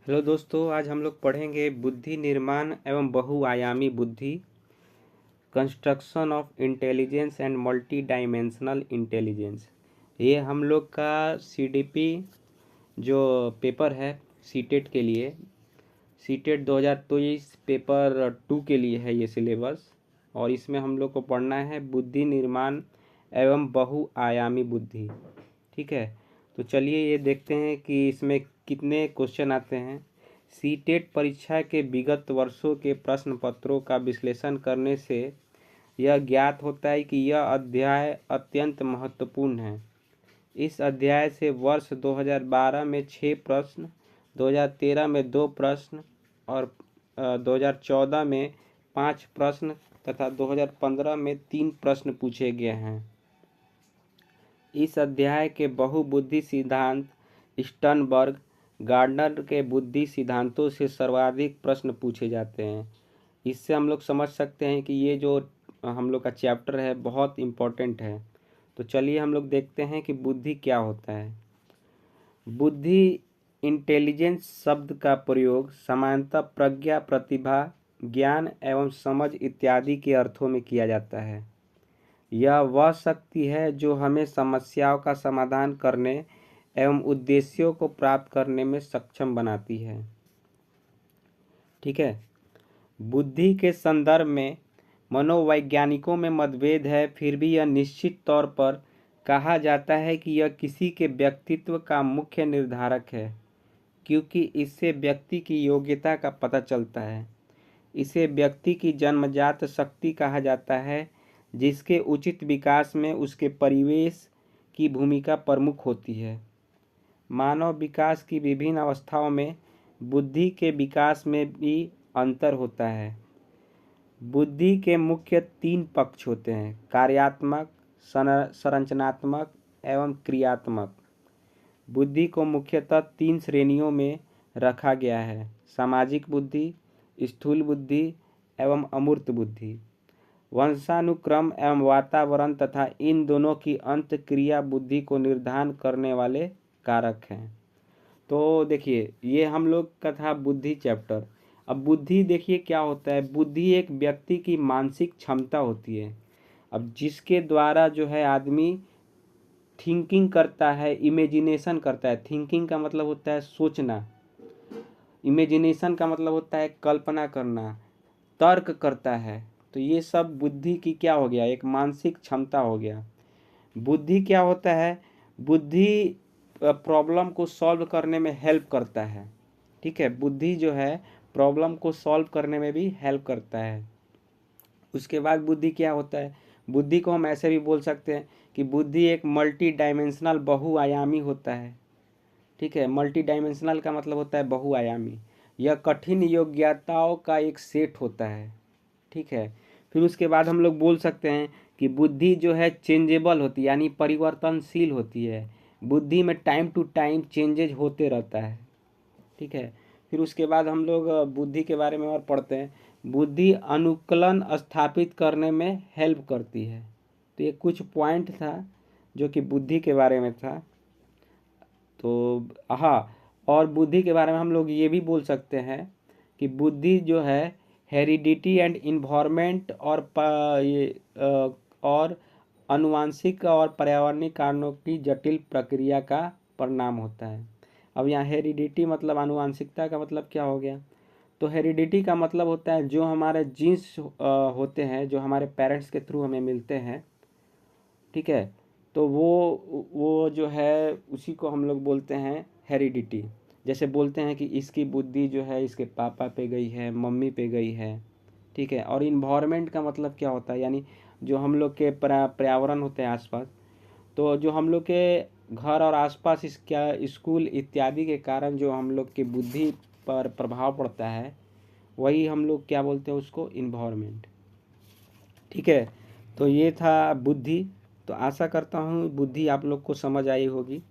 Hello दोस्तों, आज हम लोग पढ़ेंगे बुद्धि निर्माण एवं बहुआयामी बुद्धि, construction of intelligence and multi dimensional intelligence. ये हम लोग का सीडीपी जो पेपर है सीटेट के लिए, सीटेट 2023 पेपर 2 के लिए है ये सिलेबस। और इसमें हम लोग को पढ़ना है बुद्धि निर्माण एवं बहुआयामी बुद्धि। ठीक है, तो चलिए ये देखते हैं कि इसमें कितने क्वेश्चन आते हैं। सीटेट परीक्षा के विगत वर्षों के प्रश्न पत्रों का विश्लेषण करने से यह ज्ञात होता है कि यह अध्याय अत्यंत महत्वपूर्ण है। इस अध्याय से वर्ष 2012 में 6 प्रश्न, 2013 में 2 प्रश्न और 2014 में 5 प्रश्न तथा 2015 में 3 प्रश्न पूछे गए हैं। इस अध्याय के बहुबुद्धि सिद्धांत स्टर्नबर्ग गार्डनर के बुद्धि सिद्धांतों से सर्वाधिक प्रश्न पूछे जाते हैं। इससे हम लोग समझ सकते हैं कि ये जो हम लोग का चैप्टर है बहुत इम्पोर्टेंट है। तो चलिए हम लोग देखते हैं कि बुद्धि क्या होता है। बुद्धि इंटेलिजेंस शब्द का प्रयोग सामान्यतः प्रज्ञा, प्रतिभा, ज्ञान एवं समझ इत्यादि के अर्थों में किया जाता है। यह वह शक्ति है जो हमें समस्याओं का समाधान करने एवं उद्देश्यों को प्राप्त करने में सक्षम बनाती है। ठीक है, बुद्धि के संदर्भ में मनोवैज्ञानिकों में मतभेद है, फिर भी यह निश्चित तौर पर कहा जाता है कि यह किसी के व्यक्तित्व का मुख्य निर्धारक है, क्योंकि इससे व्यक्ति की योग्यता का पता चलता है। इसे व्यक्ति की जन्मजात शक्ति कहा जाता है, जिसके उचित विकास में उसके परिवेश की भूमिका प्रमुख होती है। मानव विकास की विभिन्न अवस्थाओं में बुद्धि के विकास में भी अंतर होता है। बुद्धि के मुख्य 3 पक्ष होते हैं: कार्यात्मक, संरचनात्मक एवं क्रियात्मक। बुद्धि को मुख्यतः 3 श्रेणियों में रखा गया है: सामाजिक बुद्धि, स्थूल बुद्धि एवं अमूर्त बुद्धि। वंशानुक्रम एवं वातावरण तथा इन दोनों की अंतःक्रिया बुद्धि को निर्धारण करने वाले कारक हैं। तो देखिए, ये हम लोग का था बुद्धि चैप्टर। अब बुद्धि देखिए क्या होता है। बुद्धि एक व्यक्ति की मानसिक क्षमता होती है, अब जिसके द्वारा जो है आदमी थिंकिंग करता है, इमेजिनेशन करता है। थिंकिंग का मतलब होता है सोचना, इमेजिनेशन का मतलब होता है कल्पना करना, तर्क करता है। तो ये सब बुद्धि की क्या हो गया, एक मानसिक क्षमता हो गया। बुद्धि क्या होता है, बुद्धि प्रॉब्लम को सॉल्व करने में हेल्प करता है। ठीक है, बुद्धि जो है प्रॉब्लम को सॉल्व करने में भी हेल्प करता है। उसके बाद बुद्धि क्या होता है, बुद्धि को हम ऐसे भी बोल सकते हैं कि बुद्धि एक मल्टी डायमेंशनल बहुआयामी होता है। ठीक है, मल्टी डायमेंशनल का मतलब होता है बहुआयामी। यह कठिन योग्यताओं का एक सेट होता है। ठीक है, फिर उसके बाद हम लोग बोल सकते हैं कि बुद्धि जो है चेंजेबल होती है, यानी परिवर्तनशील होती है। बुद्धि में टाइम टू टाइम चेंजेज होते रहता है। ठीक है, फिर उसके बाद हम लोग बुद्धि के बारे में और पढ़ते हैं। बुद्धि अनुकलन स्थापित करने में हेल्प करती है। तो ये कुछ पॉइंट था जो कि बुद्धि के बारे में था। तो हाँ, और बुद्धि के बारे में हम लोग ये भी बोल सकते हैं कि बुद्धि जो है हेरिडिटी एंड इन्वायरमेंट और आनुवांशिक और पर्यावरणीय कारणों की जटिल प्रक्रिया का परिणाम होता है। अब यहाँ हेरिडिटी मतलब आनुवांशिकता का मतलब क्या हो गया, तो हेरिडिटी का मतलब होता है जो हमारे जीन्स होते हैं, जो हमारे पेरेंट्स के थ्रू हमें मिलते हैं। ठीक है, तो वो जो है उसी को हम लोग बोलते हैं हेरिडिटी। जैसे बोलते हैं कि इसकी बुद्धि जो है इसके पापा पे गई है, मम्मी पे गई है। ठीक है, और इन्वायरमेंट का मतलब क्या होता है, यानी जो हम लोग के पर्यावरण होते हैं आसपास, तो जो हम लोग के घर और आसपास इसका स्कूल इत्यादि के कारण जो हम लोग की बुद्धि पर प्रभाव पड़ता है, वही हम लोग क्या बोलते हैं उसको, इन्वायरमेंट। ठीक है, तो ये था बुद्धि। तो आशा करता हूँ बुद्धि आप लोग को समझ आई होगी।